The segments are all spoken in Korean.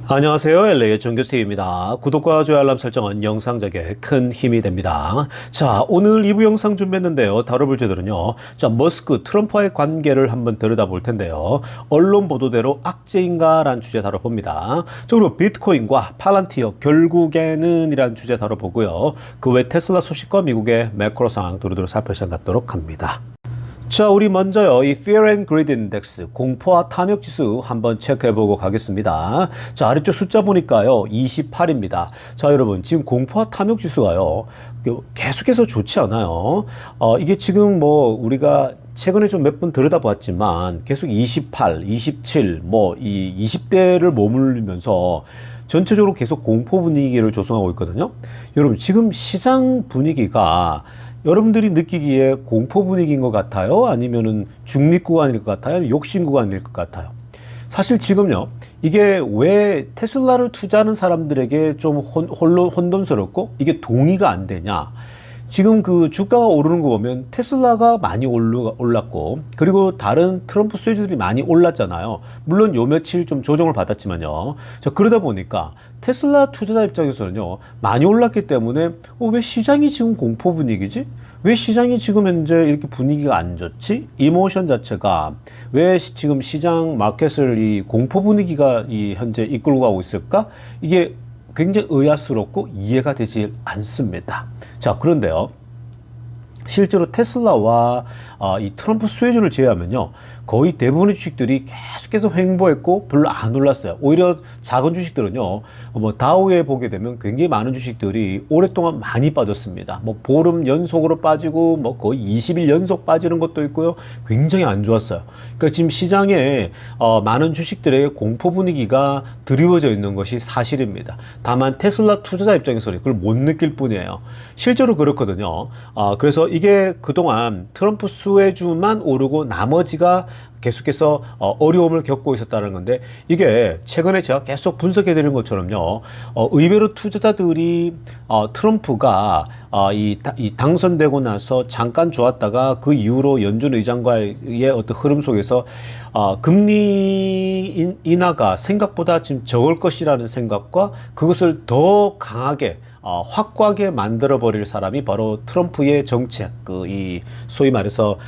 안녕하세요. LA의 정교수입니다. 구독과 좋아요 알람 설정은 영상 제작에 큰 힘이 됩니다. 자, 오늘 2부 영상 준비했는데요. 다뤄볼 주제들은요. 자, 머스크, 트럼프와의 관계를 한번 들여다볼 텐데요. 언론 보도대로 악재인가? 라는 주제 다뤄봅니다. 자, 그리고 비트코인과 팔란티어, 결국에는 이라는 주제 다뤄보고요. 그 외 테슬라 소식과 미국의 매크로 상황 두루두루 살펴보도록 합니다. 자, 우리 먼저요, 이 Fear and Greed Index, 공포와 탐욕 지수 한번 체크해보고 가겠습니다. 자, 아래쪽 숫자 보니까요, 28입니다. 자, 여러분, 지금 공포와 탐욕 지수가요, 계속해서 좋지 않아요. 이게 지금 뭐, 우리가 최근에 좀 몇 번 들여다봤지만, 계속 28, 27, 이 20대를 머물면서, 전체적으로 계속 공포 분위기를 조성하고 있거든요. 여러분, 지금 시장 분위기가 여러분들이 느끼기에 공포 분위기인 것 같아요? 아니면은 중립 구간일 것 같아요? 욕심 구간일 것 같아요? 사실 지금요, 이게 왜 테슬라를 투자하는 사람들에게 좀 혼돈스럽고 이게 동의가 안 되냐? 지금 그 주가가 오르는 거 보면 테슬라가 많이 올랐고, 그리고 다른 트럼프 수혜주들이 많이 올랐잖아요. 물론 요 며칠 좀 조정을 받았지만요. 자, 그러다 보니까 테슬라 투자자 입장에서는요, 많이 올랐기 때문에 왜 시장이 지금 공포 분위기지? 왜 시장이 지금 현재 이렇게 분위기가 안 좋지? 이모션 자체가 왜 지금 시장 마켓을 이 공포 분위기가 이 현재 이끌고 가고 있을까? 이게 굉장히 의아스럽고 이해가 되지 않습니다. 자, 그런데요, 실제로 테슬라와 이 트럼프 수혜주를 제외하면요, 거의 대부분의 주식들이 계속해서 횡보했고 별로 안 올랐어요. 오히려 작은 주식들은요, 다우에 보게 되면 굉장히 많은 주식들이 오랫동안 많이 빠졌습니다. 보름 연속으로 빠지고 거의 20일 연속 빠지는 것도 있고요. 굉장히 안 좋았어요. 그러니까 지금 시장에 많은 주식들의 공포 분위기가 드리워져 있는 것이 사실입니다. 다만 테슬라 투자자 입장에서는 그걸 못 느낄 뿐이에요. 실제로 그렇거든요. 그래서 이게 그동안 트럼프 수혜주만 오르고 나머지가 계속해서 어려움을 겪고 있었다는 건데, 이게 최근에 제가 계속 분석해 드리는 것처럼요, 의외로 투자자들이 트럼프가 이 당선되고 나서 잠깐 좋았다가 그 이후로 연준 의장과의 어떤 흐름 속에서 금리 인하가 생각보다 지금 적을 것이라는 생각과 그것을 더 강하게 확고하게 만들어버릴 사람이 바로 트럼프의 정책, 소위 말해서,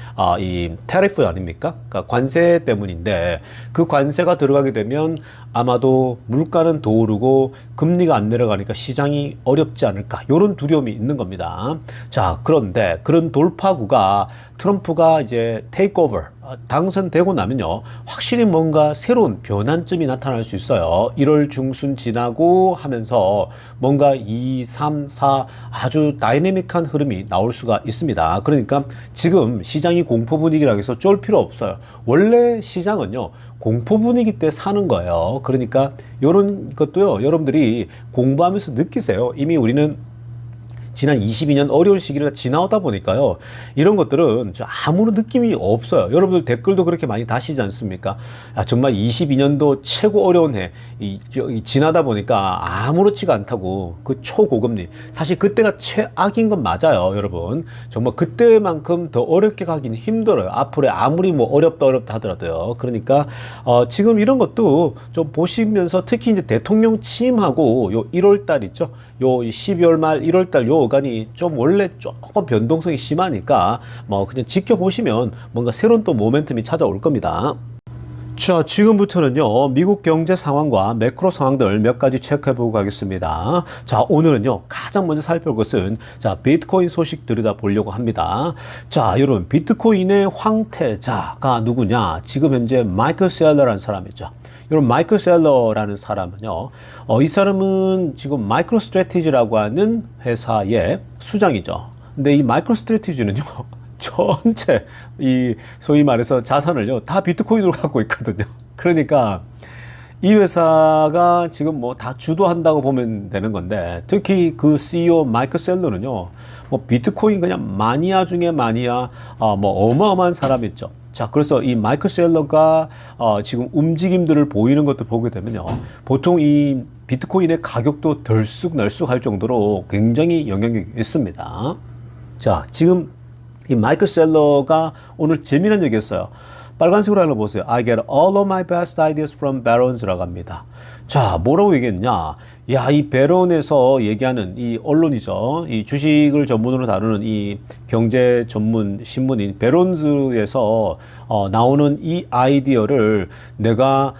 이 테리프 아닙니까? 그러니까 관세 때문인데, 그 관세가 들어가게 되면 아마도 물가는 더 오르고 금리가 안 내려가니까 시장이 어렵지 않을까, 이런 두려움이 있는 겁니다. 자, 그런데 그런 돌파구가 트럼프가 이제 테이크오버, 당선되고 나면요, 확실히 뭔가 새로운 변환점이 나타날 수 있어요. 1월 중순 지나고 하면서 뭔가 2, 3, 4 아주 다이내믹한 흐름이 나올 수가 있습니다. 그러니까 지금 시장이 공포 분위기라고 해서 쫄 필요 없어요. 원래 시장은요, 공포 분위기 때 사는 거예요. 그러니까 이런 것도요, 여러분들이 공부하면서 느끼세요. 이미 우리는 지난 22년 어려운 시기를 지나오다 보니까요, 이런 것들은 아무런 느낌이 없어요. 여러분들 댓글도 그렇게 많이 다시지 않습니까? 정말 22년도 최고 어려운 해, 지나다 보니까 아무렇지가 않다고, 그 초고금리. 사실 그때가 최악인 건 맞아요, 여러분. 정말 그때만큼 더 어렵게 가기는 힘들어요. 앞으로 아무리 어렵다 하더라도요. 그러니까, 지금 이런 것도 좀 보시면서, 특히 이제 대통령 취임하고 요 1월 달 있죠? 요 12월 말 1월 달 요 어간이 좀 원래 조금 변동성이 심하니까 그냥 지켜보시면 뭔가 새로운 또 모멘텀이 찾아올 겁니다. 자, 지금부터는요, 미국 경제 상황과 매크로 상황들 몇 가지 체크해보고 가겠습니다. 자, 오늘은요, 가장 먼저 살펴볼 것은, 자, 비트코인 소식 들여다보려고 합니다. 자, 여러분, 비트코인의 황태자가 누구냐? 지금 현재 마이클 셀러라는 사람이죠. 여러분, 마이클 셀러라는 사람은요, 이 사람은 지금 마이크로 스트래티지라고 하는 회사의 수장이죠. 근데 이 마이크로 스트래티지는요, 전체 소위 말해서 자산을요, 다 비트코인으로 갖고 있거든요. 그러니까 이 회사가 지금 다 주도한다고 보면 되는 건데, 특히 그 CEO 마이클 셀러는요, 비트코인 그냥 마니아 중에 마니아, 어마어마한 사람이죠. 자, 그래서 이 마이클 셀러가 지금 움직임들을 보이는 것도 보게 되면요, 보통 이 비트코인의 가격도 덜쑥날쑥 할 정도로 굉장히 영향력이 있습니다. 자, 지금 이 마이클 셀러가 오늘 재미난 얘기했어요. 빨간색으로 하나 보세요. I get all of my best ideas from Barron's라고 합니다. 자, 뭐라고 얘기했냐? 야, 이 배런에서 얘기하는 이 언론이죠. 이 주식을 전문으로 다루는 이 경제 전문 신문인 배런즈에서 나오는 이 아이디어를 내가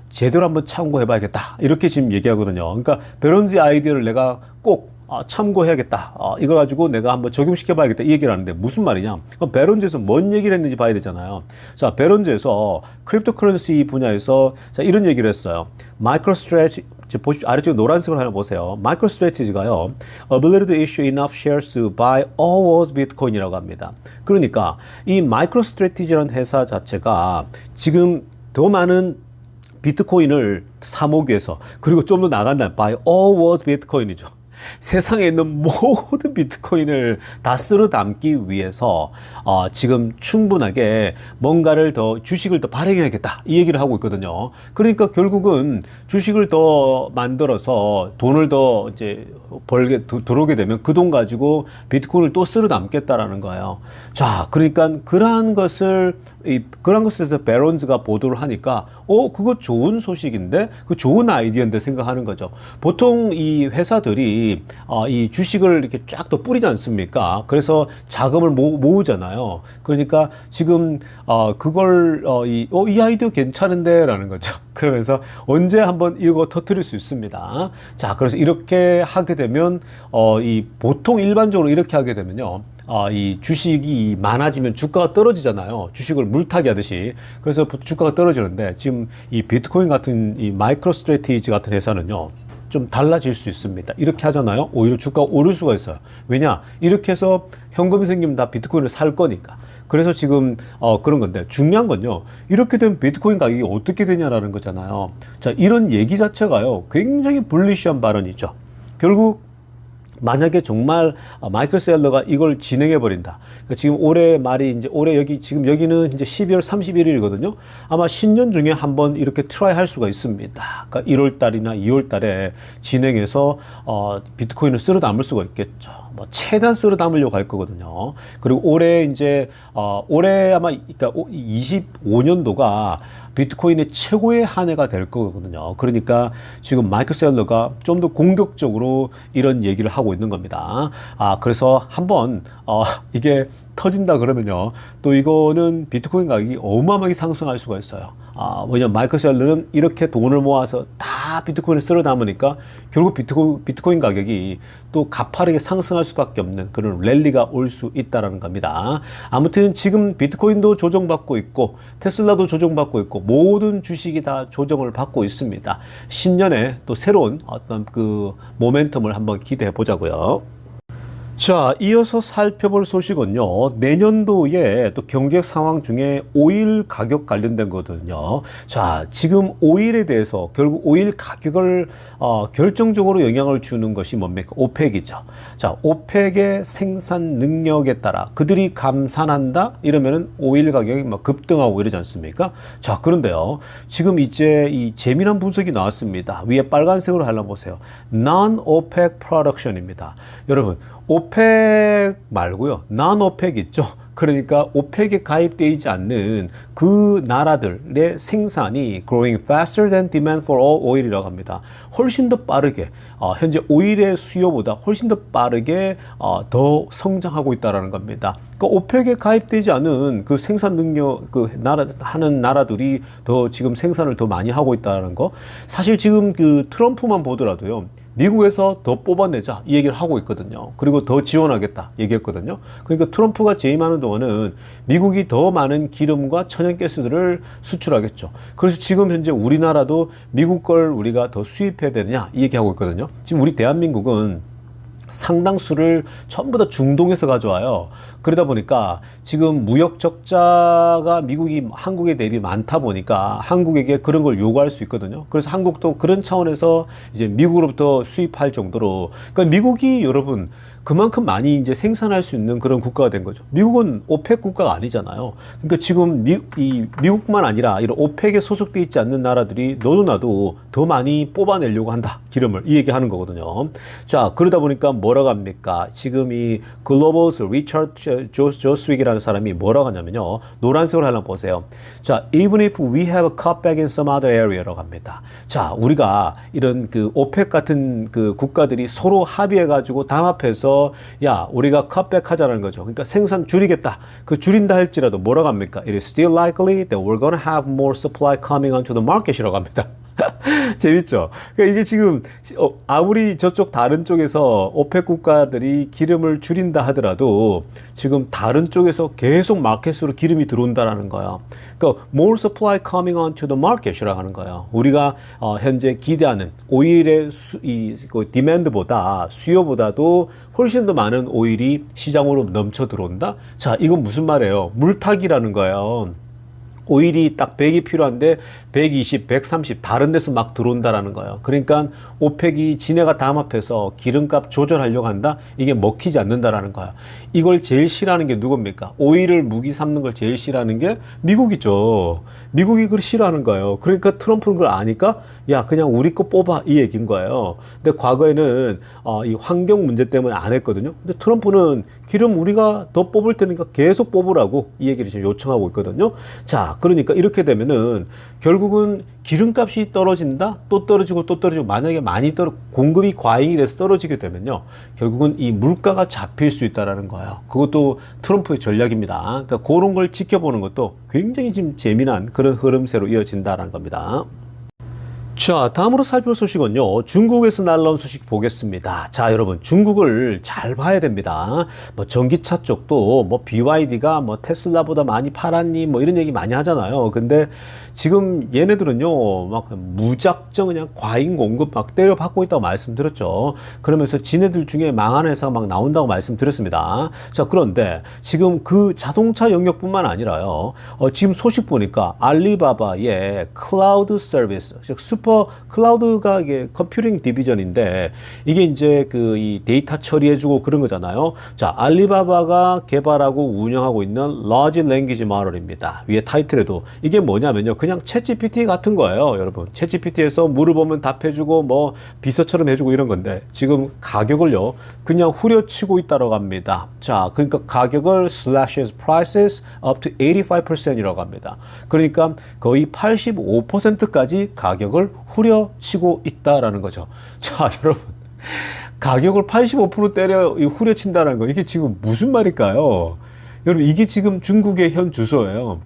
제대로 한번 참고해봐야겠다. 이렇게 지금 얘기하거든요. 그러니까 배런즈 아이디어를 내가 꼭 참고해야겠다. 이걸 가지고 내가 한번 적용시켜봐야겠다. 이 얘기를 하는데 무슨 말이냐? 그럼 배런즈에서 뭔 얘기를 했는지 봐야 되잖아요. 자, 배런즈에서 크립토커런시 분야에서 자, 이런 얘기를 했어요. 마이크로스트래티 보십시오. 아래쪽에 노란색으로 하나 보세요. 마이크로스트래티지가요. ability to issue enough shares to buy all world's bitcoin이라고 합니다. 그러니까 이 마이크로스트래티지라는 회사 자체가 지금 더 많은 비트코인을 사모기 위해서 그리고 좀 더 나간다면 buy all world's bitcoin이죠. 세상에 있는 모든 비트코인을 다 쓸어 담기 위해서 지금 충분하게 뭔가를 더 주식을 더 발행해야겠다 이 얘기를 하고 있거든요. 그러니까 결국은 주식을 더 만들어서 돈을 더 이제 들어오게 되면 그 돈 가지고 비트코인을 또 쓸어 담겠다라는 거예요. 자, 그러니까 그러한 것에 대해서 배런즈가 보도를 하니까 그거 좋은 소식인데 그 좋은 아이디어인데 생각하는 거죠. 보통 이 회사들이 이 주식을 이렇게 쫙 더 뿌리지 않습니까? 그래서 자금을 모으잖아요. 그러니까 지금 그걸 이 아이디어 괜찮은데 라는 거죠. 그러면서 언제 한번 이거 터뜨릴 수 있습니다. 자, 그래서 이렇게 하게 되면 보통 일반적으로 이렇게 하게 되면요. 이 주식이 많아지면 주가가 떨어지잖아요. 주식을 물타기 하듯이. 그래서 주가가 떨어지는데 지금 이 비트코인 같은 이 마이크로스트래티지 같은 회사는요. 좀 달라질 수 있습니다. 이렇게 하잖아요. 오히려 주가가 오를 수가 있어요. 왜냐? 이렇게 해서 현금이 생기면 다 비트코인을 살 거니까. 그래서 지금 그런 건데 중요한 건요. 이렇게 되면 비트코인 가격이 어떻게 되냐라는 거잖아요. 자, 이런 얘기 자체가요. 굉장히 불리시한 발언이죠. 결국 만약에 정말 마이클 셀러가 이걸 진행해 버린다. 그러니까 지금 올해 말이 이제 지금 여기는 이제 12월 31일이거든요. 아마 신년 중에 한번 이렇게 트라이 할 수가 있습니다. 그러니까 1월 달이나 2월 달에 진행해서 비트코인을 쓸어 담을 수가 있겠죠. 최대한 쓸어 담으려고 할 거거든요. 그리고 올해 아마 그러니까 25년도가 비트코인의 최고의 한 해가 될 거거든요. 그러니까 지금 마이클 셀러가 좀 더 공격적으로 이런 얘기를 하고 있는 겁니다. 그래서 한번 이게 터진다 그러면요. 또 이거는 비트코인 가격이 어마어마하게 상승할 수가 있어요. 왜냐면 마이클 셀러는 이렇게 돈을 모아서 다 비트코인을 쓸어 담으니까 결국 비트코인 가격이 또 가파르게 상승할 수밖에 없는 그런 랠리가 올 수 있다라는 겁니다. 아무튼 지금 비트코인도 조정받고 있고 테슬라도 조정받고 있고 모든 주식이 다 조정을 받고 있습니다. 신년에 또 새로운 어떤 그 모멘텀을 한번 기대해 보자고요. 자, 이어서 살펴볼 소식은요. 내년도에 또 경제 상황 중에 오일 가격 관련된 거거든요. 자, 지금 오일에 대해서 결국 오일 가격을 결정적으로 영향을 주는 것이 뭡니까? 오펙이죠. 자, 오펙의 생산 능력에 따라 그들이 감산한다 이러면은 오일 가격이 막 급등하고 이러지 않습니까? 자, 그런데요. 지금 이제 이 재미난 분석이 나왔습니다. 위에 빨간색으로 하려보세요. Non-OPEC production입니다. 여러분, 오펙 말고요. non-OPEC 있죠. 그러니까 오펙에 가입되어 있지 않는 그 나라들의 생산이 growing faster than demand for all oil이라고 합니다. 훨씬 더 빠르게 현재 오일의 수요보다 훨씬 더 빠르게 더 성장하고 있다라는 겁니다. 그러니까 오펙에 가입되지 않은 그 생산 능력 하는 나라들이 더 지금 생산을 더 많이 하고 있다는 거. 사실 지금 그 트럼프만 보더라도요. 미국에서 더 뽑아내자 이 얘기를 하고 있거든요. 그리고 더 지원하겠다 얘기했거든요. 그러니까 트럼프가 재임하는 동안은 미국이 더 많은 기름과 천연가스들을 수출하겠죠. 그래서 지금 현재 우리나라도 미국 걸 우리가 더 수입해야 되느냐 이 얘기하고 있거든요. 지금 우리 대한민국은 상당수를 전부 다 중동에서 가져와요. 그러다 보니까 지금 무역 적자가 미국이 한국에 대비 많다 보니까 한국에게 그런 걸 요구할 수 있거든요. 그래서 한국도 그런 차원에서 이제 미국으로부터 수입할 정도로, 그러니까 미국이 여러분 그만큼 많이 이제 생산할 수 있는 그런 국가가 된 거죠. 미국은 오펙 국가가 아니잖아요. 그러니까 지금 미국뿐만 아니라 이런 오펙에 소속돼 있지 않는 나라들이 너도 나도 더 많이 뽑아내려고 한다. 기름을. 이 얘기하는 거거든요. 자, 그러다 보니까 뭐라고 합니까? 지금 이 글로벌스 리처드 조스윅이라는 사람이 뭐라고 하냐면요. 노란색으로 하나 보세요. 자, even if we have a cutback in some other area라고 합니다. 자, 우리가 이런 그 오펙 같은 그 국가들이 서로 합의해가지고 담합해서 야, 우리가 cutback 하자는 거죠. 그러니까 생산 줄이겠다. 그 줄인다 할지라도 뭐라고 합니까? It is still likely that we're going to have more supply coming onto the market이라고 합니다. 재밌죠? 그러니까 이게 지금 아무리 저쪽 다른 쪽에서 오펙 국가들이 기름을 줄인다 하더라도 지금 다른 쪽에서 계속 마켓으로 기름이 들어온다라는 거예요. 그러니까 more supply coming onto the market이라고 하는 거예요. 우리가 현재 기대하는 오일의 그 디맨드보다 수요보다도 훨씬 더 많은 오일이 시장으로 넘쳐 들어온다. 자, 이건 무슨 말이에요? 물타기라는 거예요. 오일이 딱 100이 필요한데 120, 130 다른 데서 막 들어온다라는 거예요. 그러니까 오펙이 지네가 담합해서 기름값 조절하려고 한다? 이게 먹히지 않는다라는 거예요. 이걸 제일 싫어하는 게 누굽니까? 오일을 무기 삼는 걸 제일 싫어하는 게 미국이죠. 미국이 그걸 싫어하는 거예요. 그러니까 트럼프는 그걸 아니까 야, 그냥 우리 거 뽑아 이 얘기인 거예요. 근데 과거에는 이 환경 문제 때문에 안 했거든요. 근데 트럼프는 기름 우리가 더 뽑을 테니까 계속 뽑으라고 이 얘기를 지금 요청하고 있거든요. 자, 그러니까 이렇게 되면은 결국은 기름값이 떨어진다, 또 떨어지고 또 떨어지고, 만약에 많이 공급이 과잉이 돼서 떨어지게 되면요, 결국은 이 물가가 잡힐 수 있다라는 거예요. 그것도 트럼프의 전략입니다. 그러니까 그런 걸 지켜보는 것도 굉장히 지금 재미난 그런 흐름새로 이어진다라는 겁니다. 자, 다음으로 살펴볼 소식은요, 중국에서 날라온 소식 보겠습니다. 자, 여러분, 중국을 잘 봐야 됩니다. 뭐 전기차 쪽도 뭐 BYD가 뭐 테슬라보다 많이 팔았니 뭐 이런 얘기 많이 하잖아요. 근데 지금 얘네들은요 막 무작정 그냥 과잉 공급 막 때려박고 있다고 말씀드렸죠. 그러면서 지네들 중에 망한 회사가 막 나온다고 말씀드렸습니다. 자, 그런데 지금 그 자동차 영역뿐만 아니라요, 지금 소식 보니까 알리바바의 클라우드 서비스, 즉 슈퍼 클라우드가 이게 컴퓨팅 디비전인데, 이게 이제 그 이 데이터 처리해주고 그런 거잖아요. 자, 알리바바가 개발하고 운영하고 있는 라지 랭귀지 모델입니다. 위에 타이틀에도 이게 뭐냐면요, 그냥 챗GPT 같은 거예요, 여러분. 챗GPT에서 물어보면 답해주고 뭐 비서처럼 해주고 이런 건데, 지금 가격을요 그냥 후려치고 있다고 합니다. 자, 그러니까 가격을 slashes prices up to 85%이라고 합니다. 그러니까 거의 85%까지 가격을 후려치고 있다라는 거죠. 자, 여러분, 가격을 85% 때려 후려친다는 거, 이게 지금 무슨 말일까요? 여러분, 이게 지금 중국의 현 주소예요.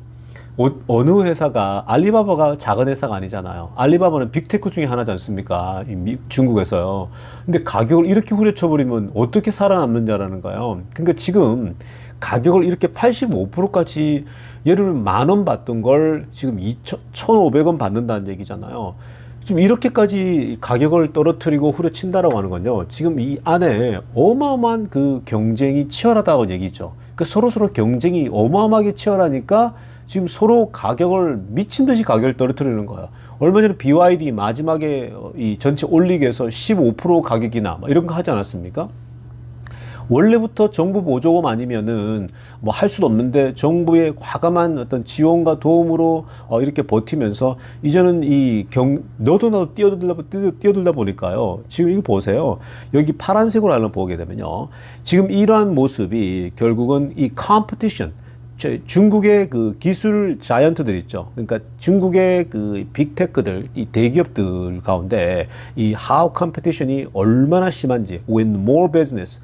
어느 회사가, 알리바바가 작은 회사가 아니잖아요. 알리바바는 빅테크 중에 하나지 않습니까? 중국에서요. 근데 가격을 이렇게 후려쳐버리면 어떻게 살아남느냐라는 거예요. 그러니까 지금 가격을 이렇게 85%까지, 예를 들면 10,000원 받던 걸 지금 1,500원 받는다는 얘기잖아요. 지금 이렇게까지 가격을 떨어뜨리고 후려친다라고 하는 건요, 지금 이 안에 어마어마한 그 경쟁이 치열하다고 얘기죠. 그 서로서로 경쟁이 어마어마하게 치열하니까 지금 서로 가격을 미친 듯이 가격을 떨어뜨리는 거예요. 얼마 전에 BYD 마지막에 이 전체 올리기 위해서 15% 가격이나 이런 거 하지 않았습니까? 원래부터 정부 보조금 아니면은 뭐 할 수도 없는데, 정부의 과감한 어떤 지원과 도움으로 이렇게 버티면서 이제는 너도 나도 뛰어들다 보니까요. 지금 이거 보세요. 여기 파란색으로 하나 보게 되면요, 지금 이러한 모습이 결국은 이 컴피티션, 중국의 그 기술 자이언트들 있죠. 그러니까 중국의 그 빅테크들, 이 대기업들 가운데 이 how competition이 얼마나 심한지, with more business,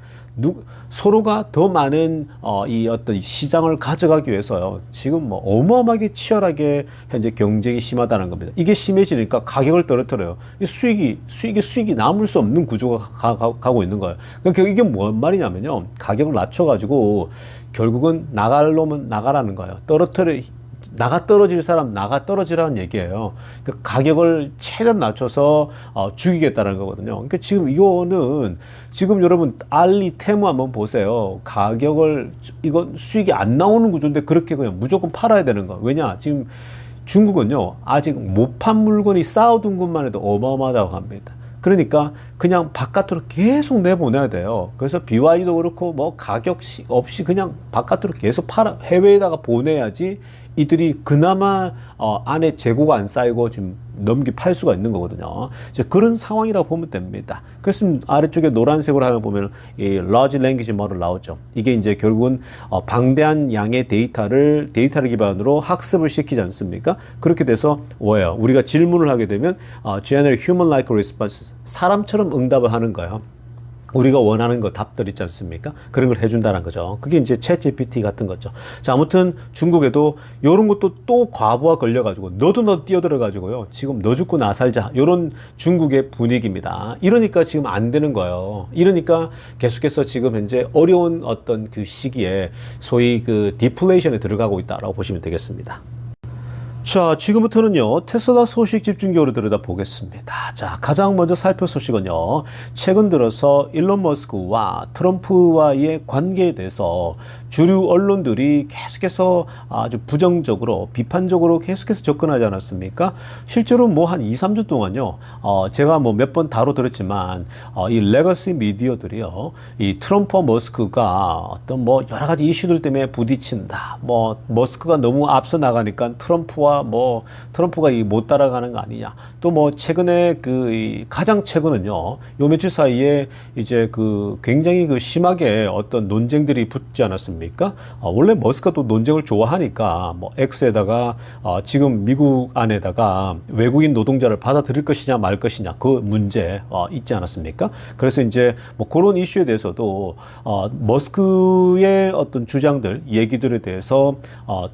서로가 더 많은 이 어떤 시장을 가져가기 위해서요, 지금 뭐 어마어마하게 치열하게 현재 경쟁이 심하다는 겁니다. 이게 심해지니까 가격을 떨어뜨려요. 수익이 남을 수 없는 구조가 가고 있는 거예요. 그러니까 이게 뭔 말이냐면요, 가격을 낮춰가지고 결국은 나갈 놈은 나가라는 거예요. 떨어질 사람 나가 떨어지라는 얘기예요. 그러니까 가격을 최대한 낮춰서 죽이겠다는 거거든요. 그러니까 지금 이거는, 지금 여러분 알리, 테무 한번 보세요. 가격을, 이건 수익이 안 나오는 구조인데 그렇게 그냥 무조건 팔아야 되는 거예요. 왜냐, 지금 중국은요 아직 못 판 물건이 쌓아둔 것만 해도 어마어마하다고 합니다. 그러니까 그냥 바깥으로 계속 내보내야 돼요. 그래서 BYD도 그렇고 뭐 가격 없이 그냥 바깥으로 계속 해외에다가 보내야지 이들이 그나마 안에 재고가 안 쌓이고 지금 팔 수가 있는 거거든요. 이제 그런 상황이라고 보면 됩니다. 그래서 아래쪽에 노란색으로 하면 보면 이 large language model 나오죠. 이게 이제 결국은 방대한 양의 데이터를 기반으로 학습을 시키지 않습니까? 그렇게 돼서 뭐예요? 우리가 질문을 하게 되면 generate human-like responses, 사람처럼 응답을 하는 거예요. 우리가 원하는 거 답들 있지 않습니까? 그런 걸 해준다는 거죠. 그게 이제 챗 GPT 같은 거죠. 자, 아무튼 중국에도 이런 것도 또 과부하 걸려가지고 너 뛰어들어가지고요. 지금 너 죽고 나 살자. 이런 중국의 분위기입니다. 이러니까 지금 안 되는 거예요. 이러니까 계속해서 지금 현재 어려운 어떤 그 시기에 소위 그 디플레이션에 들어가고 있다라고 보시면 되겠습니다. 자, 지금부터는요, 테슬라 소식 집중적으로 들여다보겠습니다. 자, 가장 먼저 살펴볼 소식은요, 최근 들어서 일론 머스크와 트럼프와의 관계에 대해서 주류 언론들이 계속해서 아주 부정적으로, 비판적으로 계속해서 접근하지 않았습니까? 실제로 뭐 한 2, 3주 동안요, 제가 뭐 몇 번 다뤄드렸지만, 이 레거시 미디어들이요, 이 트럼프와 머스크가 어떤 뭐 여러 가지 이슈들 때문에 부딪힌다. 뭐, 머스크가 너무 앞서 나가니까 트럼프가 못 따라가는 거 아니냐. 또 뭐 최근에 가장 최근은요. 요 며칠 사이에 이제 굉장히 심하게 어떤 논쟁들이 붙지 않았습니까? 원래 머스크가 또 논쟁을 좋아하니까 뭐 X에다가 지금 미국 안에다가 외국인 노동자를 받아들일 것이냐 말 것이냐 그 문제 있지 않았습니까? 그래서 이제 뭐 그런 이슈에 대해서도 머스크의 어떤 주장들 얘기들에 대해서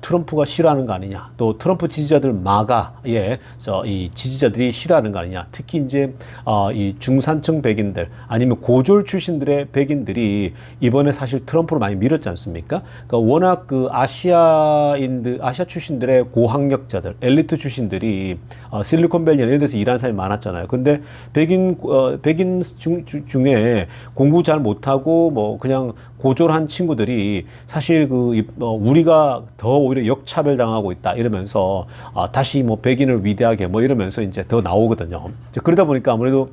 트럼프가 싫어하는 거 아니냐. 또 트럼프 지지자들 마가의 이 지지자들이 싫어하는 거 아니냐. 특히 이제 이 중산층 백인들 아니면 고졸 출신들의 백인들이 이번에 사실 트럼프를 많이 밀었지 않습니까? 그러니까 워낙 아시아 출신들의 고학력자들, 엘리트 출신들이 실리콘밸리 이런 데서 일하는 사람이 많았잖아요. 근데 백인 중에 공부 잘 못하고 뭐 그냥 고졸한 친구들이 사실 우리가 더 오히려 역차별 당하고 있다 이러면서 다시 뭐 백인을 위대하게 뭐 이러면서 이제 더 나오거든요. 그러다 보니까 아무래도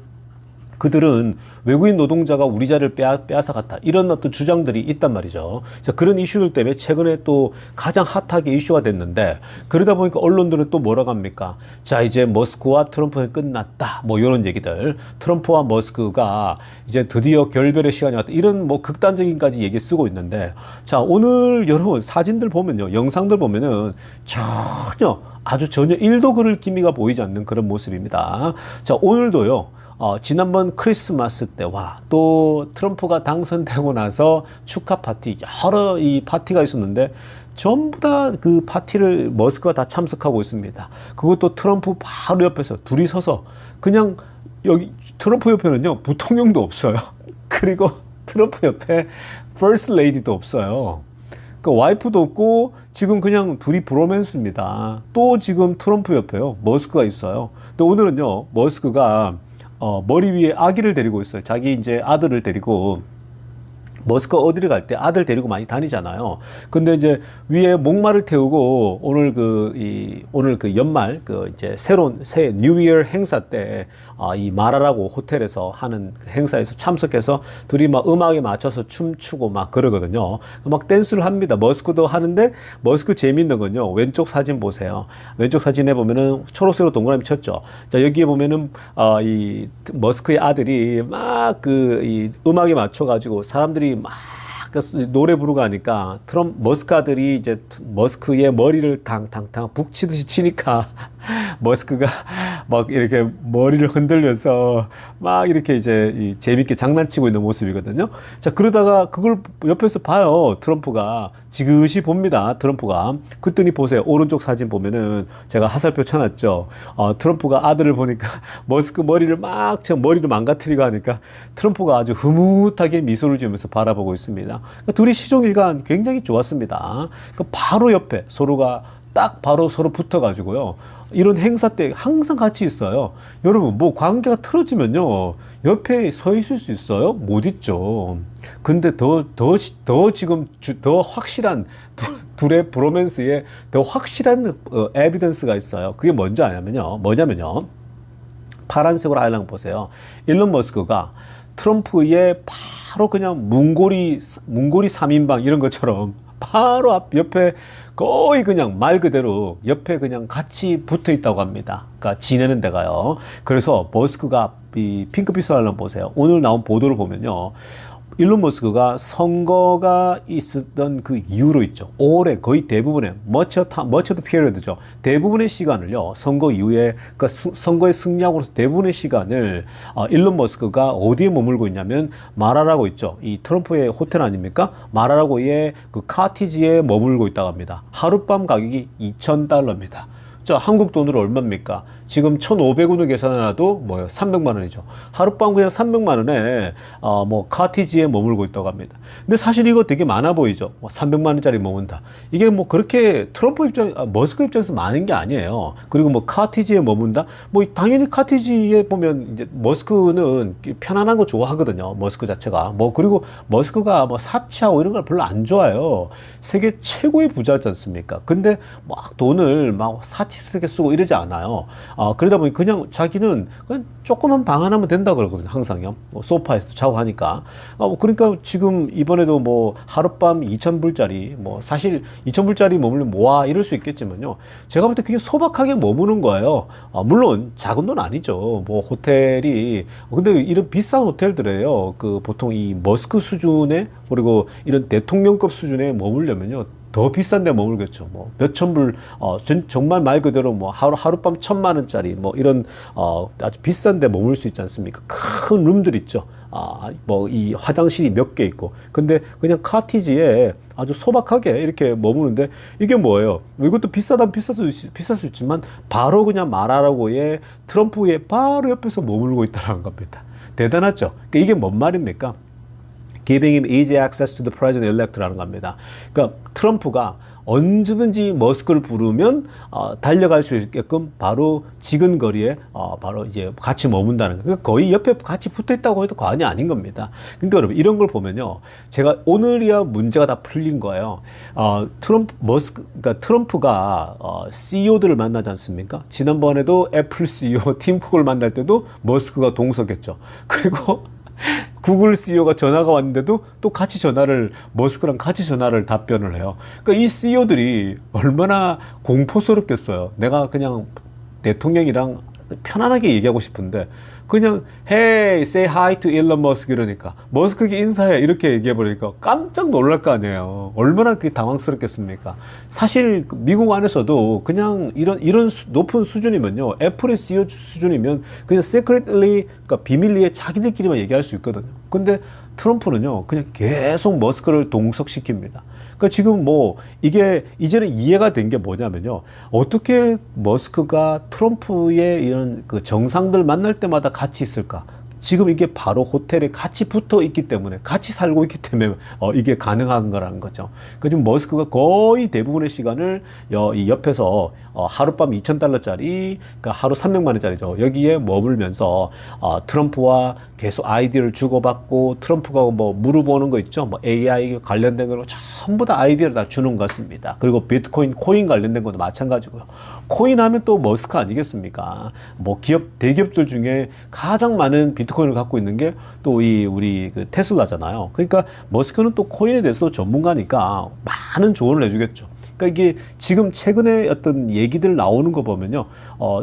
그들은 외국인 노동자가 우리 자리를 빼앗아 갔다. 이런 어떤 주장들이 있단 말이죠. 그런 이슈들 때문에 최근에 또 가장 핫하게 이슈가 됐는데 그러다 보니까 언론들은 또 뭐라고 합니까? 자, 이제 머스크와 트럼프는 끝났다. 뭐 이런 얘기들. 트럼프와 머스크가 이제 드디어 결별의 시간이 왔다. 이런 뭐 극단적인까지 얘기 쓰고 있는데 자, 오늘 여러분 사진들 보면요. 영상들 보면은 전혀 1도 그럴 기미가 보이지 않는 그런 모습입니다. 자, 오늘도요. 지난번 크리스마스 때와 또 트럼프가 당선되고 나서 축하 파티, 여러 이 파티가 있었는데 전부 다 그 파티를 머스크가 다 참석하고 있습니다. 그것도 트럼프 바로 옆에서 둘이 서서 그냥 여기 트럼프 옆에는요, 부통령도 없어요. 그리고 트럼프 옆에 퍼스트 레이디도 없어요. 그 와이프도 없고 지금 그냥 둘이 브로맨스입니다. 또 지금 트럼프 옆에요, 머스크가 있어요. 또 오늘은요, 머스크가 머리 위에 아기를 데리고 있어요. 자기 이제 아들을 데리고 머스크 어디를 갈 때 아들 데리고 많이 다니잖아요. 근데 이제 위에 목마를 태우고 오늘 연말 이제 새 뉴 이어 행사 때 이 마라라고 호텔에서 하는 행사에서 참석해서 둘이 막 음악에 맞춰서 춤추고 막 그러거든요. 막 댄스를 합니다. 머스크도 하는데 머스크 재밌는 건요. 왼쪽 사진 보세요. 왼쪽 사진에 보면은 초록색으로 동그라미 쳤죠. 자, 여기에 보면은 이 머스크의 아들이 막 이 음악에 맞춰 가지고 사람들이 막 노래 부르고 하니까 머스크 아들이 이제 머스크의 머리를 탕탕탕 북치듯이 치니까 머스크가 막 이렇게 머리를 흔들면서 막 이렇게 이제 재밌게 장난치고 있는 모습이거든요. 자, 그러다가 그걸 옆에서 봐요. 트럼프가 지그시 봅니다. 트럼프가. 그랬더니 보세요. 오른쪽 사진 보면은 제가 화살표 쳐놨죠. 트럼프가 아들을 보니까 머스크 머리를 망가뜨리고 하니까 트럼프가 아주 흐뭇하게 미소를 지으면서 바라보고 있습니다. 그러니까 둘이 시종일관 굉장히 좋았습니다. 그러니까 바로 옆에 서로가 딱 바로 서로 붙어가지고요. 이런 행사 때 항상 같이 있어요. 여러분, 뭐 관계가 틀어지면요. 옆에 서 있을 수 있어요? 못 있죠. 근데 더 확실한 둘의 브로맨스에 더 확실한 에비던스가 있어요. 그게 뭐냐면요. 파란색으로 하얀 보세요. 일론 머스크가 트럼프의 바로 그냥 문고리 3인방 이런 것처럼 바로 앞 옆에 거의 그냥 말 그대로 옆에 그냥 같이 붙어 있다고 합니다. 그러니까 지내는 데가요. 그래서 머스크가 이 핑크빛 썰람 보세요. 오늘 나온 보도를 보면요. 일론 머스크가 선거가 있었던 그 이후로 있죠. 올해 거의 대부분의 much of the period죠. 대부분의 시간을요. 선거 이후에 그 선거에 승리하고서 대부분의 시간을 일론 머스크가 어디에 머물고 있냐면 마라라고 있죠. 이 트럼프의 호텔 아닙니까? 마라라고의 그 카티지에 머물고 있다고 합니다. 하룻밤 가격이 $2,000입니다. 자, 한국 돈으로 얼마입니까? 지금 1,500원을 계산해놔도 뭐요? 300만 원이죠. 하룻밤 그냥 300만 원에 뭐 카티지에 머물고 있다고 합니다. 근데 사실 이거 되게 많아 보이죠. 뭐 300만 원짜리 머문다. 이게 뭐 그렇게 트럼프 머스크 입장에서 많은 게 아니에요. 그리고 뭐 카티지에 머문다. 뭐 당연히 카티지에 보면 이제 머스크는 편안한 거 좋아하거든요. 머스크 자체가. 뭐 그리고 머스크가 뭐 사치하고 이런 걸 별로 안 좋아해요. 세계 최고의 부자지 않습니까? 근데 막 돈을 막 사치스럽게 쓰고 이러지 않아요. 그러다 보니 그냥 자기는 그냥 조그만 방 하나면 된다 그러거든요. 항상요. 뭐 소파에서 자고 하니까. 그러니까 지금 이번에도 뭐 하룻밤 2,000불짜리 뭐 사실 2,000불짜리 머물면 뭐야 이럴 수 있겠지만요. 제가 볼 때 그게 소박하게 머무는 거예요. 물론 작은 돈 아니죠. 뭐 호텔이 근데 이런 비싼 호텔들에요. 그 보통 이 머스크 수준의 그리고 이런 대통령급 수준에 머물려면요. 더 비싼 데 머물겠죠. 뭐 몇천 불, 정말 말 그대로 뭐 하룻밤 1,000만 원짜리 뭐 이런, 아주 비싼 데 머물 수 있지 않습니까? 큰 룸들 있죠. 뭐 이 화장실이 몇 개 있고. 근데 그냥 카티지에 아주 소박하게 이렇게 머무는데 이게 뭐예요? 이것도 비싸다면 비쌀 수 있지만 바로 그냥 마라라고의 트럼프의 바로 옆에서 머물고 있다는 겁니다. 대단하죠? 그러니까 이게 뭔 말입니까? Giving him easy access to the president-elect라는 겁니다. 그러니까 트럼프가 언제든지 머스크를 부르면 달려갈 수 있게끔 바로 지근거리에 바로 이제 같이 머문다는 거예요. 그러니까 거의 옆에 같이 붙어 있다고 해도 과언이 아닌 겁니다. 그러니까 여러분 이런 걸 보면요, 제가 오늘이야 문제가 다 풀린 거예요. 그러니까 트럼프가 CEO들을 만나지 않습니까? 지난번에도 애플 CEO 팀 쿡을 만날 때도 머스크가 동석했죠. 그리고 구글 CEO가 전화가 왔는데도 또 같이 머스크랑 같이 전화를 답변을 해요. 그러니까 이 CEO들이 얼마나 공포스럽겠어요. 내가 그냥 대통령이랑 편안하게 얘기하고 싶은데 그냥 Hey, say hi to Elon Musk 이러니까 머스크에게 인사해 이렇게 얘기해버리니까 깜짝 놀랄 거 아니에요. 얼마나 그게 당황스럽겠습니까? 사실 미국 안에서도 그냥 이런 높은 수준이면요, 애플의 CEO 수준이면 그냥 secretly, 그러니까 비밀리에 자기들끼리만 얘기할 수 있거든요. 근데 트럼프는요 그냥 계속 머스크를 동석시킵니다. 그러니까 지금 뭐 이게 이제는 이해가 된 게 뭐냐면요, 어떻게 머스크가 트럼프의 이런 그 정상들 만날 때마다 같이 있을까? 지금 이게 바로 호텔에 같이 붙어 있기 때문에, 같이 살고 있기 때문에 이게 가능한 거라는 거죠. 그 지금 머스크가 거의 대부분의 시간을 이 옆에서 하룻밤 $2,000짜리, 그러니까 하루 300만 원짜리죠. 여기에 머물면서 트럼프와 계속 아이디어를 주고받고, 트럼프가 뭐 물어보는 거 있죠. 뭐 AI 관련된 거 전부 다 아이디어를 다 주는 것 같습니다. 그리고 비트코인, 코인 관련된 것도 마찬가지고요. 코인 하면 또 머스크 아니겠습니까? 뭐 대기업들 중에 가장 많은 비트코인을 갖고 있는 게 또 우리 그 테슬라잖아요. 그러니까 머스크는 또 코인에 대해서 전문가니까 많은 조언을 해주겠죠. 그러니까 이게 지금 최근에 어떤 얘기들 나오는 거 보면요,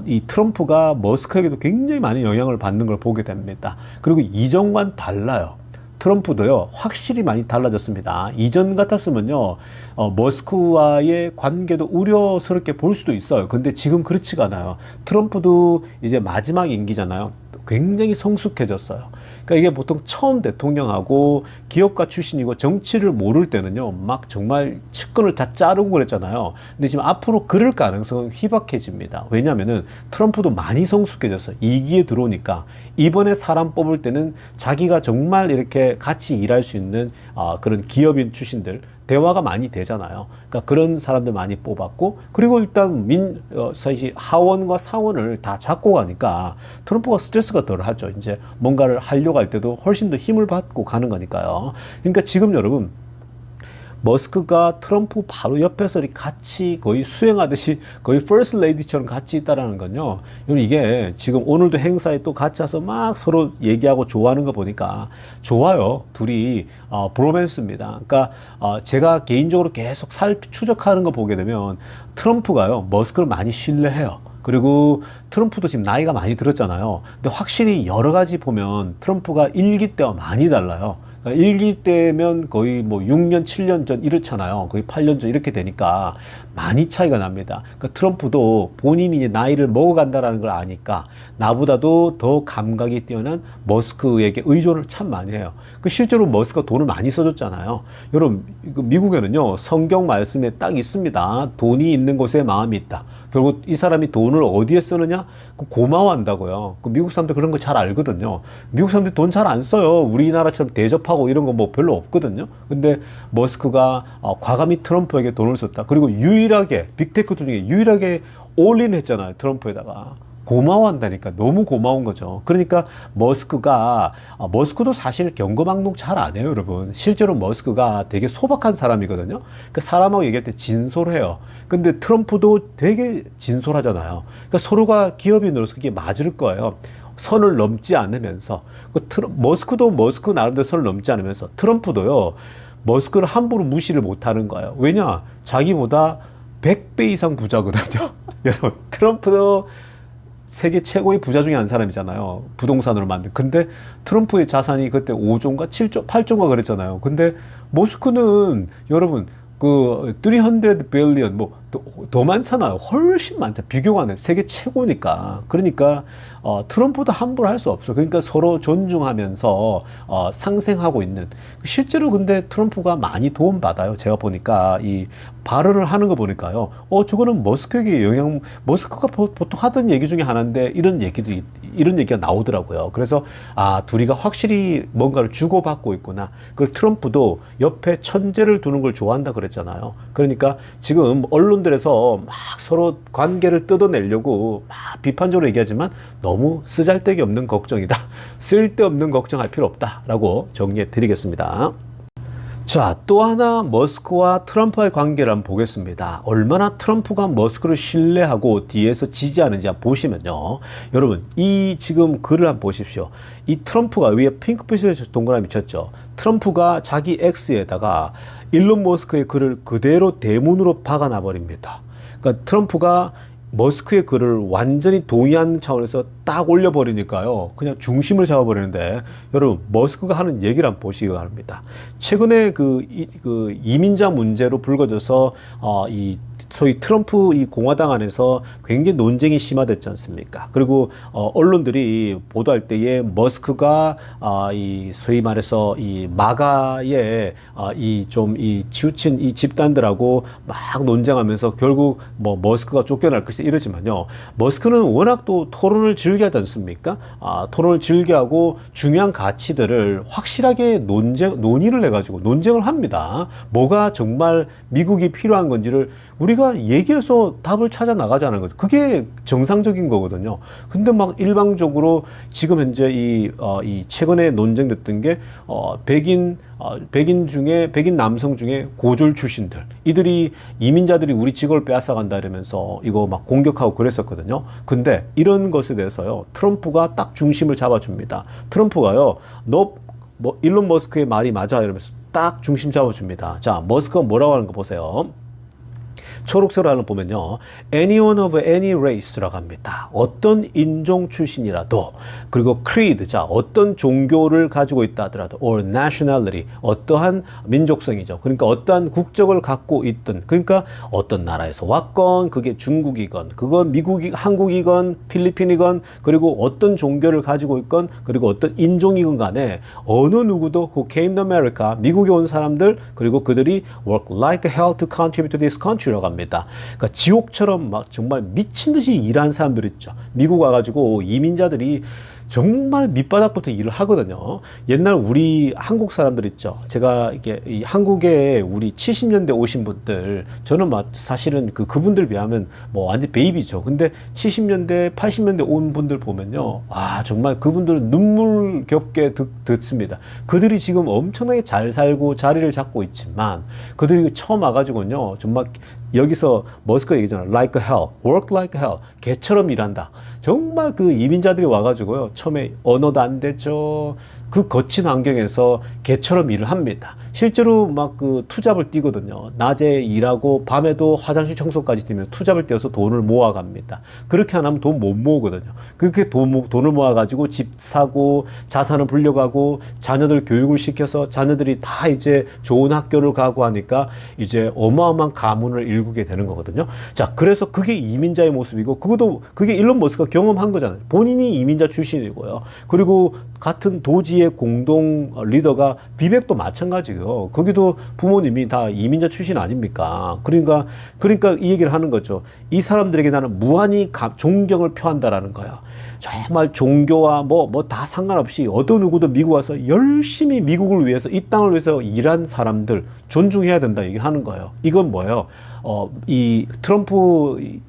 이 트럼프가 머스크에게도 굉장히 많은 영향을 받는 걸 보게 됩니다. 그리고 이전과는 달라요. 트럼프도요, 확실히 많이 달라졌습니다. 이전 같았으면요, 머스크와의 관계도 우려스럽게 볼 수도 있어요. 근데 지금 그렇지가 않아요. 트럼프도 이제 마지막 임기잖아요. 굉장히 성숙해졌어요. 그러니까 이게 보통 처음 대통령하고 기업가 출신이고 정치를 모를 때는요, 막 정말 측근을 다 자르고 그랬잖아요. 근데 지금 앞으로 그럴 가능성은 희박해집니다. 왜냐면은 트럼프도 많이 성숙해졌어요. 2기에 들어오니까 이번에 사람 뽑을 때는 자기가 정말 이렇게 같이 일할 수 있는 그런 기업인 출신들, 대화가 많이 되잖아요. 그러니까 그런 사람들 많이 뽑았고, 그리고 일단 사실 하원과 상원을 다 잡고 가니까 트럼프가 스트레스가 덜 하죠. 이제 뭔가를 하려고 할 때도 훨씬 더 힘을 받고 가는 거니까요. 그러니까 지금 여러분, 머스크가 트럼프 바로 옆에서 같이 거의 수행하듯이 거의 퍼스트 레이디처럼 같이 있다라는 건요. 이게 지금 오늘도 행사에 또 같이 와서 막 서로 얘기하고 좋아하는 거 보니까 좋아요. 둘이 브로맨스입니다. 그러니까 제가 개인적으로 계속 추적하는 거 보게 되면 트럼프가요, 머스크를 많이 신뢰해요. 그리고 트럼프도 지금 나이가 많이 들었잖아요. 근데 확실히 여러 가지 보면 트럼프가 일기 때와 많이 달라요. 그러니까 일기 때면 거의 뭐 6년, 7년 전 이렇잖아요. 거의 8년 전 이렇게 되니까 많이 차이가 납니다. 그러니까 트럼프도 본인이 이제 나이를 먹어간다라는 걸 아니까 나보다도 더 감각이 뛰어난 머스크에게 의존을 참 많이 해요. 그 실제로 머스크가 돈을 많이 써줬잖아요. 여러분, 미국에는요, 성경 말씀에 딱 있습니다. 돈이 있는 곳에 마음이 있다. 결국 이 사람이 돈을 어디에 쓰느냐? 고마워한다고요. 미국 사람들 그런 거 잘 알거든요. 미국 사람들 돈 잘 안 써요. 우리나라처럼 대접하고 이런 거 뭐 별로 없거든요. 근데 머스크가 과감히 트럼프에게 돈을 썼다. 그리고 유일하게 빅테크 중에 유일하게 올인했잖아요. 트럼프에다가. 고마워한다니까. 너무 고마운 거죠. 그러니까 머스크도 사실 경거망동 잘 안 해요, 여러분. 실제로 머스크가 되게 소박한 사람이거든요. 그 사람하고 얘기할 때 진솔해요. 근데 트럼프도 되게 진솔하잖아요. 그러니까 서로가 기업이 늘어서 그게 맞을 거예요. 선을 넘지 않으면서. 머스크도 머스크 나름대로 선을 넘지 않으면서 트럼프도요, 머스크를 함부로 무시를 못 하는 거예요. 왜냐? 자기보다 100배 이상 부자거든요. 여러분, 트럼프도 세계 최고의 부자 중에 한 사람이잖아요. 부동산으로 만든. 근데 트럼프의 자산이 그때 5조인가 7조, 8조인가 그랬잖아요. 근데 머스크는 여러분 300 빌리언 더 많잖아요. 훨씬 많죠. 비교가 안 해. 세계 최고니까. 그러니까 트럼프도 함부로 할 수 없어. 그러니까 서로 존중하면서 상생하고 있는. 실제로 근데 트럼프가 많이 도움 받아요. 제가 보니까 이 발언을 하는 거 보니까요. 저거는 머스크에게 머스크가 보통 하던 얘기 중에 하나인데 이런 얘기가 나오더라고요. 그래서 둘이가 확실히 뭔가를 주고받고 있구나. 그 트럼프도 옆에 천재를 두는 걸 좋아한다 그랬잖아요. 그러니까 지금 언론들에서 막 서로 관계를 뜯어내려고 막 비판적으로 얘기하지만 너무 쓰잘데기 없는 걱정이다. 쓸데없는 걱정할 필요 없다라고 정리해 드리겠습니다. 자, 또 하나 머스크와 트럼프의 관계를 한번 보겠습니다. 얼마나 트럼프가 머스크를 신뢰하고 뒤에서 지지하는지 한번 보시면요. 여러분, 이 지금 글을 한번 보십시오. 이 트럼프가 위에 핑크빛의 동그라미 쳤죠. 트럼프가 자기 X에다가 일론 머스크의 글을 그대로 대문으로 박아놔 버립니다. 그러니까 트럼프가 머스크의 글을 완전히 동의하는 차원에서 딱 올려버리니까요. 그냥 중심을 잡아버리는데, 여러분, 머스크가 하는 얘기를 한번 보시기 바랍니다. 최근에 이민자 문제로 불거져서, 소위 트럼프 이 공화당 안에서 굉장히 논쟁이 심화됐지 않습니까? 그리고 언론들이 보도할 때에 머스크가 소위 말해서 이 마가의 치우친 이 집단들하고 막 논쟁하면서 결국 머스크가 쫓겨날 것이 이러지만요. 머스크는 워낙 또 토론을 즐겨하지 않습니까? 토론을 즐겨하고 중요한 가치들을 확실하게 논의를 해가지고 논쟁을 합니다. 뭐가 정말 미국이 필요한 건지를 우리가 얘기해서 답을 찾아 나가자는 거죠. 그게 정상적인 거거든요. 근데 막 일방적으로 지금 현재 이 최근에 논쟁됐던 게 백인 남성 중에 고졸 출신들, 이들이 이민자들이 우리 직업을 빼앗아간다 이러면서 이거 막 공격하고 그랬었거든요. 근데 이런 것에 대해서요, 트럼프가 딱 중심을 잡아줍니다. 트럼프가요, 일론 머스크의 말이 맞아 이러면서 딱 중심 잡아줍니다. 자, 머스크가 뭐라고 하는 거 보세요. 초록색으로 하는 거 보면요. anyone of any race라고 합니다. 어떤 인종 출신이라도, 그리고 creed, 자, 어떤 종교를 가지고 있다 하더라도, or nationality, 어떠한 민족성이죠. 그러니까 어떠한 국적을 갖고 있든, 그러니까 어떤 나라에서 왔건, 그게 중국이건, 그건 한국이건, 필리핀이건, 그리고 어떤 종교를 가지고 있건, 그리고 어떤 인종이건 간에 어느 누구도 who came to America, 미국에 온 사람들, 그리고 그들이 work like hell to contribute to this country라고 합니다. 그러니까 지옥처럼 막 정말 미친 듯이 일하는 사람들 있죠. 미국 와가지고 이민자들이 정말 밑바닥부터 일을 하거든요. 옛날 우리 한국 사람들 있죠. 제가 이게 이 한국에 우리 70년대 오신 분들, 저는 사실은 그분들 비하면 뭐 완전 베이비죠. 근데 70년대, 80년대 온 분들 보면요. 아, 정말 그분들은 눈물겹게 듣습니다. 그들이 지금 엄청나게 잘 살고 자리를 잡고 있지만, 그들이 처음 와가지고요. 정말 여기서 머스크가 얘기잖아요. Like hell, work like hell. 개처럼 일한다. 정말 그 이민자들이 와가지고요. 처음에 언어도 안 되죠. 그 거친 환경에서 개처럼 일을 합니다. 실제로 막 투잡을 뛰거든요. 낮에 일하고 밤에도 화장실 청소까지 뛰면 투잡을 뛰어서 돈을 모아갑니다. 그렇게 안 하면 돈 못 모으거든요. 그렇게 돈을 모아가지고 집 사고 자산을 불려가고 자녀들 교육을 시켜서 자녀들이 다 이제 좋은 학교를 가고 하니까 이제 어마어마한 가문을 일구게 되는 거거든요. 자, 그래서 그게 이민자의 모습이고 그게 일론 머스크가 경험한 거잖아요. 본인이 이민자 출신이고요. 그리고 같은 도지의 공동 리더가 비백도 마찬가지고요. 거기도 부모님이 다 이민자 출신 아닙니까? 그러니까 이 얘기를 하는 거죠. 이 사람들에게 나는 무한히 존경을 표한다라는 거예요. 정말 종교와 뭐 다 상관없이 어떤 누구도 미국 와서 열심히 미국을 위해서 이 땅을 위해서 일한 사람들 존중해야 된다 얘기하는 거예요. 이건 뭐예요? 이 트럼프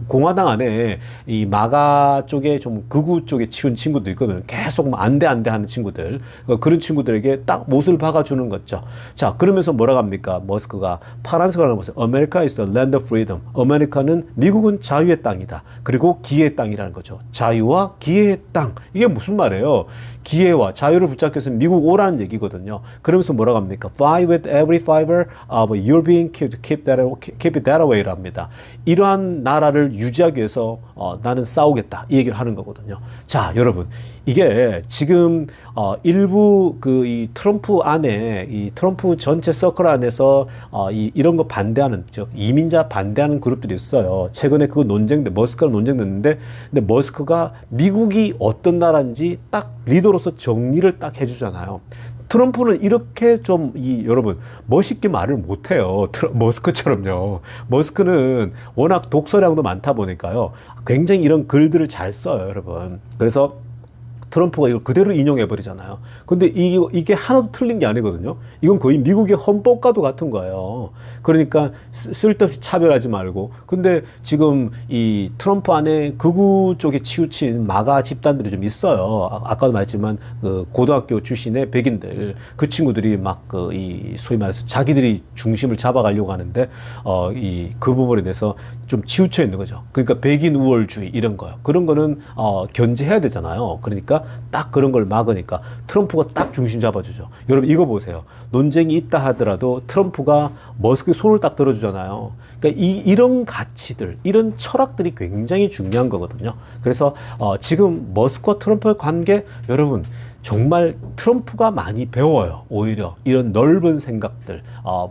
공화당 안에 이 마가 쪽에 좀 극우 쪽에 치운 친구들 있거든요. 계속 안 돼 하는 친구들. 그런 친구들에게 딱 못을 박아주는 거죠. 자, 그러면서 뭐라고 합니까? 머스크가 파란색을 하는 것은 America is the land of freedom. 아메리카는 미국은 자유의 땅이다. 그리고 기회의 땅이라는 거죠. 자유와 기회의 땅. 이게 무슨 말이에요? 기회와 자유를 붙잡기 위해서 미국 오라는 얘기거든요. 그러면서 뭐라고 합니까? Fight with every fiber of your being keep it that way.랍니다. 이러한 나라를 유지하기 위해서 나는 싸우겠다. 이 얘기를 하는 거거든요. 자, 여러분, 이게 지금 일부 이 트럼프 안에 이 트럼프 전체 서클 안에서 이런 거 반대하는 즉 이민자 반대하는 그룹들이 있어요. 최근에 그거 머스크가 논쟁됐는데, 근데 머스크가 미국이 어떤 나라인지 딱 리더로서 정리를 딱 해주잖아요. 트럼프는 이렇게 여러분, 멋있게 말을 못해요. 머스크처럼요. 머스크는 워낙 독서량도 많다 보니까요. 굉장히 이런 글들을 잘 써요, 여러분. 그래서 트럼프가 이걸 그대로 인용해버리잖아요. 근데 이게 하나도 틀린 게 아니거든요. 이건 거의 미국의 헌법과도 같은 거예요. 그러니까 쓸데없이 차별하지 말고. 근데 지금 이 트럼프 안에 극우 쪽에 치우친 마가 집단들이 좀 있어요. 아까도 말했지만 고등학교 출신의 백인들. 그 친구들이 소위 말해서 자기들이 중심을 잡아가려고 하는데, 그 부분에 대해서 좀 치우쳐 있는 거죠. 그러니까 백인 우월주의 이런 거요. 그런 거는 견제해야 되잖아요. 그러니까 딱 그런 걸 막으니까 트럼프가 딱 중심 잡아주죠. 여러분, 이거 보세요. 논쟁이 있다 하더라도 트럼프가 머스크의 손을 딱 들어주잖아요. 그러니까 이런 가치들, 이런 철학들이 굉장히 중요한 거거든요. 그래서 지금 머스크와 트럼프의 관계, 여러분, 정말 트럼프가 많이 배워요. 오히려 이런 넓은 생각들.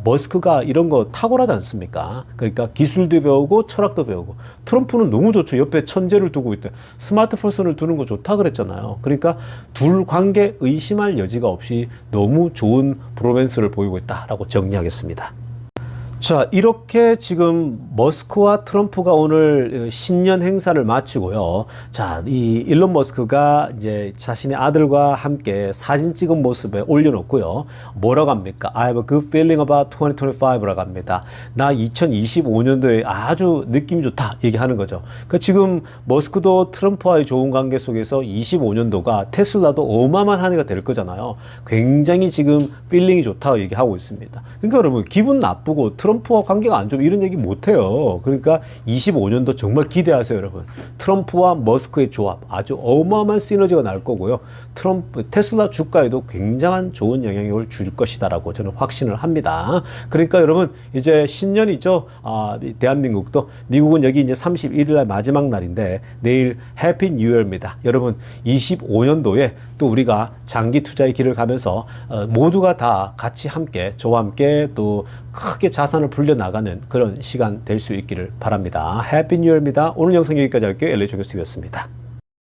머스크가 이런 거 탁월하지 않습니까? 그러니까 기술도 배우고 철학도 배우고. 트럼프는 너무 좋죠. 옆에 천재를 두고 있대. 스마트 퍼슨을 두는 거 좋다 그랬잖아요. 그러니까 둘 관계 의심할 여지가 없이 너무 좋은 브로맨스를 보이고 있다라고 정리하겠습니다. 자, 이렇게 지금 머스크와 트럼프가 오늘 신년 행사를 마치고요. 자, 이 일론 머스크가 이제 자신의 아들과 함께 사진 찍은 모습에 올려놓고요. 뭐라고 합니까? I have a good feeling about 2025라고 합니다. 나 2025년도에 아주 느낌이 좋다 얘기하는 거죠. 그러니까 지금 머스크도 트럼프와의 좋은 관계 속에서 25년도가 테슬라도 어마어마한 한 해가 될 거잖아요. 굉장히 지금 필링이 좋다고 얘기하고 있습니다. 그러니까 여러분, 기분 나쁘고 트럼프와 관계가 안 좋으면 이런 얘기 못해요. 그러니까 25년도 정말 기대하세요, 여러분. 트럼프와 머스크의 조합, 아주 어마어마한 시너지가 날 거고요. 테슬라 주가에도 굉장한 좋은 영향력을 줄 것이다라고 저는 확신을 합니다. 그러니까 여러분, 이제 신년이죠. 대한민국도, 미국은 여기 이제 31일 날 마지막 날인데 내일 해피 뉴이어입니다. 여러분, 25년도에 또 우리가 장기 투자의 길을 가면서 모두가 다 같이 함께, 저와 함께 또 크게 자산을 불려나가는 그런 시간 될 수 있기를 바랍니다. 해피 뉴이어입니다. 오늘 영상 여기까지 할게요. LA 종교스TV였습니다.